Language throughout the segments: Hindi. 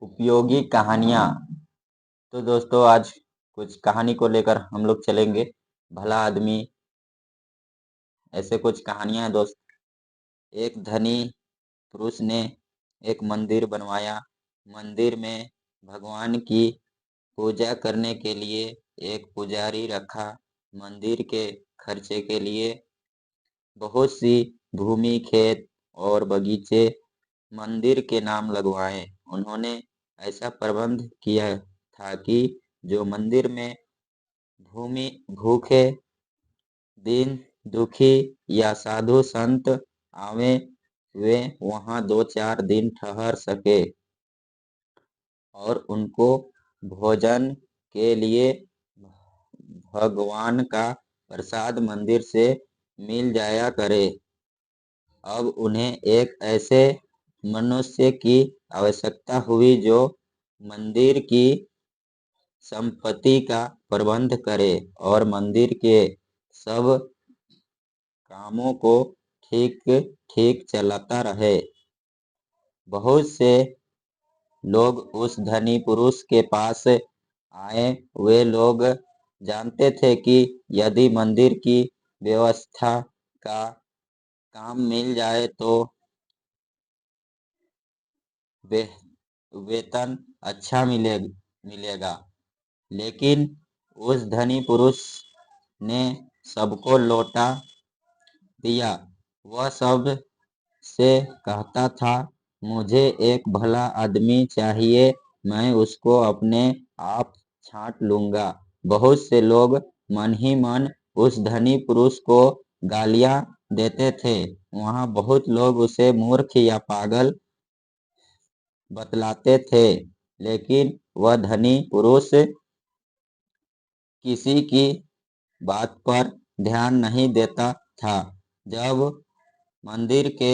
उपयोगी कहानियाँ। तो दोस्तों आज कुछ कहानी को लेकर हम लोग चलेंगे। भला आदमी, ऐसे कुछ कहानियाँ हैं दोस्त। एक धनी पुरुष ने एक मंदिर बनवाया। मंदिर में भगवान की पूजा करने के लिए एक पुजारी रखा। मंदिर के खर्चे के लिए बहुत सी भूमि, खेत और बगीचे मंदिर के नाम लगवाए। उन्होंने ऐसा प्रबंध किया था कि जो मंदिर में भूमि भूखे, दीन दुखी या साधु संत आवे, वे वहां 2-4 दिन ठहर सके और उनको भोजन के लिए भगवान का प्रसाद मंदिर से मिल जाया करे। अब उन्हें एक ऐसे मनुष्य की आवश्यकता हुई जो मंदिर की संपत्ति का प्रबंध करे और मंदिर के सब कामों को ठीक ठीक चलाता रहे। बहुत से लोग उस धनी पुरुष के पास आए। वे लोग जानते थे कि यदि मंदिर की व्यवस्था का काम मिल जाए तो वेतन अच्छा मिलेगा। लेकिन उस धनी पुरुष ने सबको लौटा दिया। वह सब से कहता था, मुझे एक भला आदमी चाहिए, मैं उसको अपने आप छांट लूंगा। बहुत से लोग मन ही मन उस धनी पुरुष को गालियां देते थे। वहां बहुत लोग उसे मूर्ख या पागल बतलाते थे, लेकिन वह धनी पुरुष किसी की बात पर ध्यान नहीं देता था। जब मंदिर के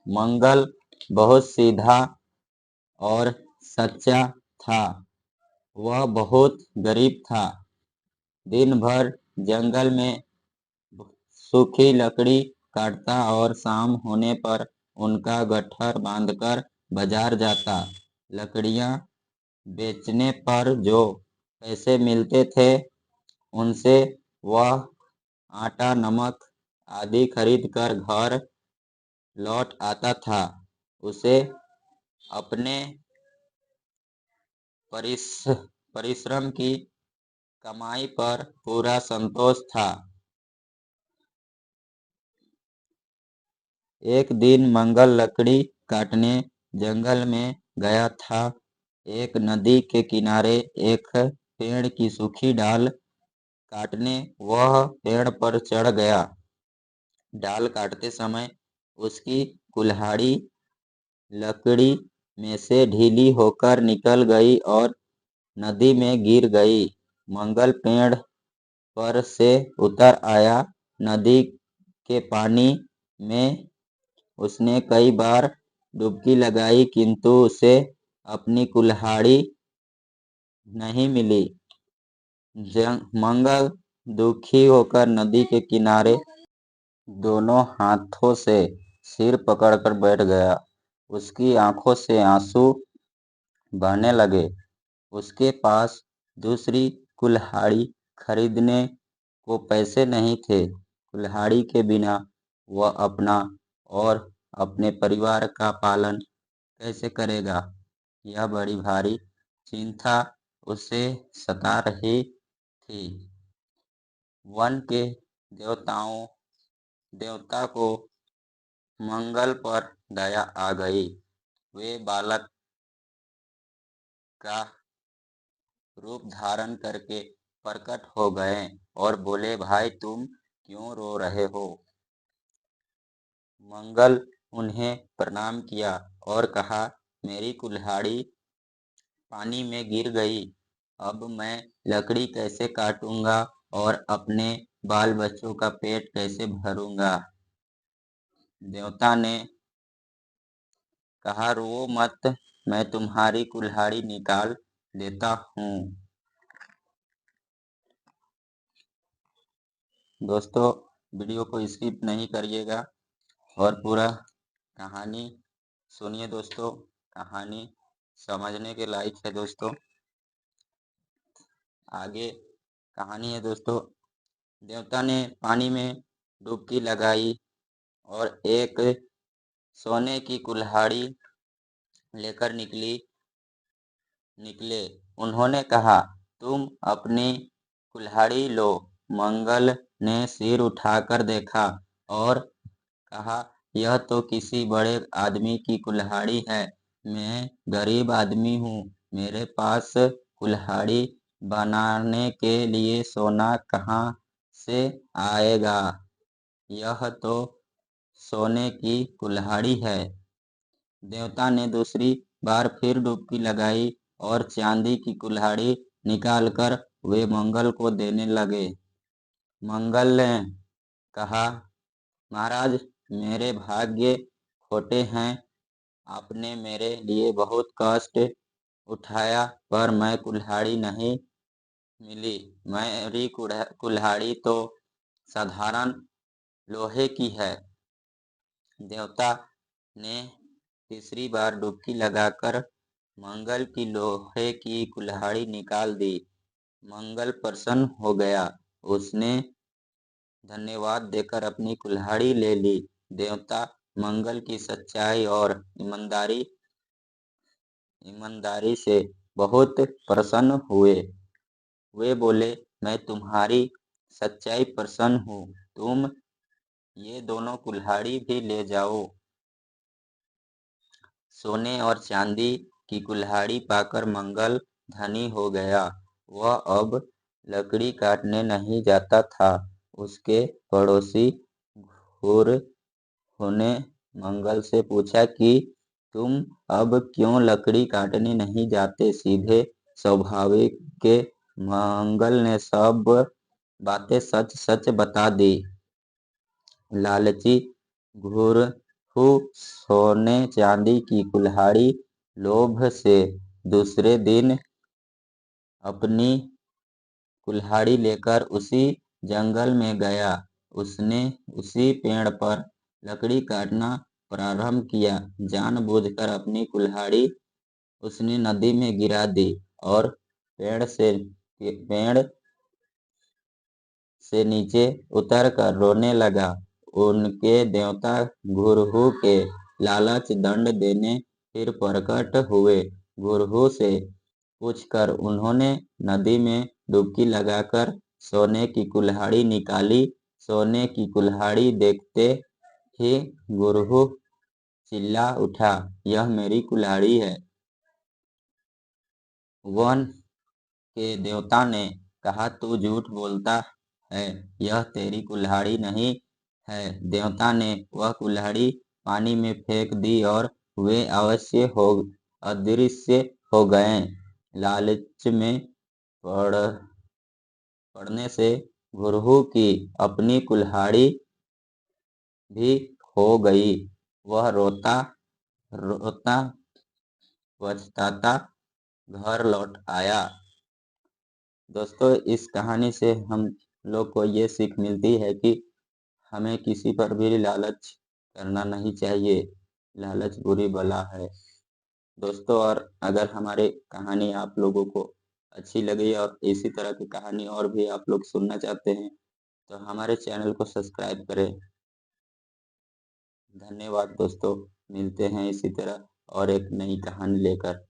मंगल बहुत सीधा और सच्चा था। वह बहुत गरीब था। दिन भर जंगल में सूखी लकड़ी काटता और शाम होने पर उनका गट्ठर बांधकर बाजार जाता। लकड़ियां बेचने पर जो पैसे मिलते थे, उनसे वह आटा, नमक आदि खरीदकर घर लौट आता था। उसे अपने परिश्रम की कमाई पर पूरा संतोष था। एक दिन मंगल लकड़ी काटने जंगल में गया था। एक नदी के किनारे एक पेड़ की सूखी डाल काटने वह पेड़ पर चढ़ गया। डाल काटते समय उसकी कुल्हाड़ी लकड़ी में से ढीली होकर निकल गई और नदी में गिर गई। मंगल पेड़ पर से उतर आया। नदी के पानी में उसने कई बार डुबकी लगाई, किंतु उसे अपनी कुल्हाड़ी नहीं मिली। मंगल दुखी होकर नदी के किनारे दोनों हाथों से सिर पकड़कर बैठ गया। उसकी आंखों से आंसू बहने लगे। उसके पास दूसरी कुल्हाड़ी खरीदने को पैसे नहीं थे। कुल्हाड़ी के बिना वह अपना और अपने परिवार का पालन कैसे करेगा? यह बड़ी भारी चिंता उसे सता रही थी। वन के देवता को मंगल पर दया आ गई। वे बालक का रूप धारण करके प्रकट हो गए और बोले, भाई तुम क्यों रो रहे हो? मंगल उन्हें प्रणाम किया और कहा, मेरी कुल्हाड़ी पानी में गिर गई। अब मैं लकड़ी कैसे काटूंगा और अपने बाल बच्चों का पेट कैसे भरूंगा? देवता ने कहा, रो मत, मैं तुम्हारी कुल्हाड़ी निकाल देता हूँ। दोस्तों वीडियो को स्किप नहीं करिएगा और पूरा कहानी सुनिए दोस्तों। कहानी समझने के लायक है दोस्तों। आगे कहानी है दोस्तों। देवता ने पानी में डुबकी लगाई और एक सोने की कुल्हाड़ी लेकर निकले। उन्होंने कहा, तुम अपनी कुल्हाड़ी लो। मंगल ने सिर उठाकर देखा और कहा, यह तो किसी बड़े आदमी की कुल्हाड़ी है। मैं गरीब आदमी हूँ, मेरे पास कुल्हाड़ी बनाने के लिए सोना कहाँ से आएगा? यह तो सोने की कुल्हाड़ी है। देवता ने दूसरी बार फिर डुबकी लगाई और चांदी की कुल्हाड़ी निकालकर वे मंगल को देने लगे। मंगल ने कहा, महाराज, मेरे भाग्य खोटे हैं। आपने मेरे लिए बहुत कष्ट उठाया पर मैं कुल्हाड़ी नहीं मिली। मेरी कुल्हाड़ी तो साधारण लोहे की है। देवता ने तीसरी बार डुबकी लगाकर मंगल की लोहे की कुल्हाड़ी निकाल दी। मंगल प्रसन्न हो गया। उसने धन्यवाद देकर अपनी कुल्हाड़ी ले ली। देवता मंगल की सच्चाई और ईमानदारी से बहुत प्रसन्न हुए। वे बोले, मैं तुम्हारी सच्चाई प्रसन्न हूँ। तुम ये दोनों कुल्हाड़ी भी ले जाओ। सोने और चांदी की कुल्हाड़ी पाकर मंगल धनी हो गया। वह अब लकड़ी काटने नहीं जाता था। उसके पड़ोसी घुरहु ने मंगल से पूछा कि तुम अब क्यों लकड़ी काटने नहीं जाते? सीधे स्वाभाविक के मंगल ने सब बातें सच सच बता दी। लालची घुरहु सोने चांदी की कुल्हाड़ी लोभ से दूसरे दिन अपनी कुल्हाड़ी लेकर उसी जंगल में गया। उसने उसी पेड़ पर लकड़ी काटना प्रारंभ किया। जानबूझकर अपनी कुल्हाड़ी उसने नदी में गिरा दी और पेड़ से नीचे उतरकर रोने लगा। उनके देवता घुरहु के लालच दंड देने फिर प्रकट हुए। घुरहु से पूछकर उन्होंने नदी में डुबकी लगाकर सोने की कुल्हाड़ी निकाली। सोने की कुल्हाड़ी देखते ही घुरहु चिल्ला उठा, यह मेरी कुल्हाड़ी है। वन के देवता ने कहा, तू झूठ बोलता है, यह तेरी कुल्हाड़ी नहीं है। देवता ने वह कुल्हाड़ी पानी में फेंक दी और वे अदृश्य हो गए। लालच में पड़ने से घुरहु की अपनी कुल्हाड़ी भी खो गई। वह रोता रोता पछताता घर लौट आया। दोस्तों, इस कहानी से हम लोग को ये सीख मिलती है कि हमें किसी पर भी लालच करना नहीं चाहिए। लालच बुरी बला है दोस्तों। और अगर हमारी कहानी आप लोगों को अच्छी लगी और इसी तरह की कहानी और भी आप लोग सुनना चाहते हैं तो हमारे चैनल को सब्सक्राइब करें। धन्यवाद दोस्तों। मिलते हैं इसी तरह और एक नई कहानी लेकर।